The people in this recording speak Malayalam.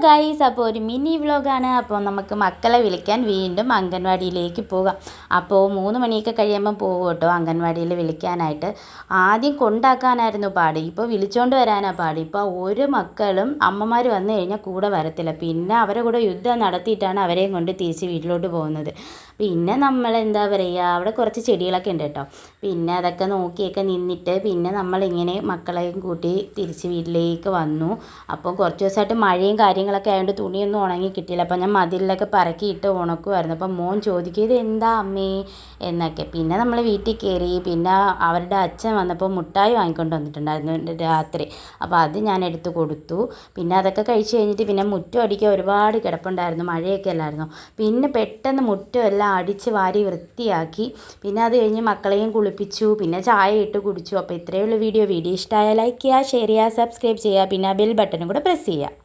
ഗൈസ്, അപ്പോൾ ഒരു മിനി വ്ലോഗാണ്. അപ്പോൾ നമുക്ക് മക്കളെ വിളിക്കാൻ വീണ്ടും അംഗൻവാടിയിലേക്ക് പോകാം. അപ്പോൾ 3 മണിയൊക്കെ കഴിയുമ്പം പോകും കേട്ടോ അംഗൻവാടിയിൽ വിളിക്കാനായിട്ട്. ആദ്യം കൊണ്ടാക്കാനായിരുന്നു പാട്, ഇപ്പോൾ വിളിച്ചുകൊണ്ട് വരാനാണ് പാട്. ഇപ്പോൾ ഒരു മക്കളും അമ്മമാർ വന്നു കഴിഞ്ഞാൽ കൂടെ വരത്തില്ല. പിന്നെ അവരെ കൂടെ യുദ്ധം നടത്തിയിട്ടാണ് അവരെയും കൊണ്ട് തിരിച്ച് വീട്ടിലോട്ട് പോകുന്നത്. പിന്നെ നമ്മൾ എന്താ പറയുക, അവിടെ കുറച്ച് ചെടികളൊക്കെ ഉണ്ട് കേട്ടോ. പിന്നെ അതൊക്കെ നോക്കിയൊക്കെ നിന്നിട്ട് പിന്നെ നമ്മളിങ്ങനെ മക്കളെയും കൂട്ടി തിരിച്ച് വീട്ടിലേക്ക് വന്നു. അപ്പോൾ കുറച്ച് ദിവസമായിട്ട് മഴയും കാര്യങ്ങളൊക്കെ ആയതുകൊണ്ട് തുണിയൊന്നും ഉണങ്ങി കിട്ടിയില്ല. അപ്പോൾ ഞാൻ മതിലിലൊക്കെ പറക്കിയിട്ട് ഉണക്കുമായിരുന്നു. അപ്പം മോൻ ചോദിക്കും ഇത് എന്താ അമ്മേ എന്നൊക്കെ. പിന്നെ നമ്മൾ വീട്ടിൽ കയറി. പിന്നെ അവരുടെ അച്ഛൻ വന്നപ്പോൾ മുട്ടായി വാങ്ങിക്കൊണ്ട് വന്നിട്ടുണ്ടായിരുന്നു രാത്രി. അപ്പോൾ അത് ഞാൻ എടുത്ത് കൊടുത്തു. പിന്നെ അതൊക്കെ കഴിച്ച് കഴിഞ്ഞിട്ട് പിന്നെ മുറ്റം അടിക്കാൻ ഒരുപാട് കിടപ്പുണ്ടായിരുന്നു, മഴയൊക്കെ അല്ലായിരുന്നു. പിന്നെ പെട്ടെന്ന് മുറ്റമെല്ലാം അടിച്ച് വാരി വൃത്തിയാക്കി. പിന്നെ അത് കഴിഞ്ഞ് മക്കളെയും കുളിപ്പിച്ചു. പിന്നെ ചായ ഇട്ട് കുടിച്ചു. അപ്പോൾ ഇത്രയേ ഉള്ളൂ വീഡിയോ. വീഡിയോ ഇഷ്ടമായാൽ ലൈക്ക് ചെയ്യുക, ഷെയർ ചെയ്യുക, സബ്സ്ക്രൈബ് ചെയ്യുക. പിന്നെ ബെൽ ബട്ടണും കൂടെ പ്രസ് ചെയ്യുക.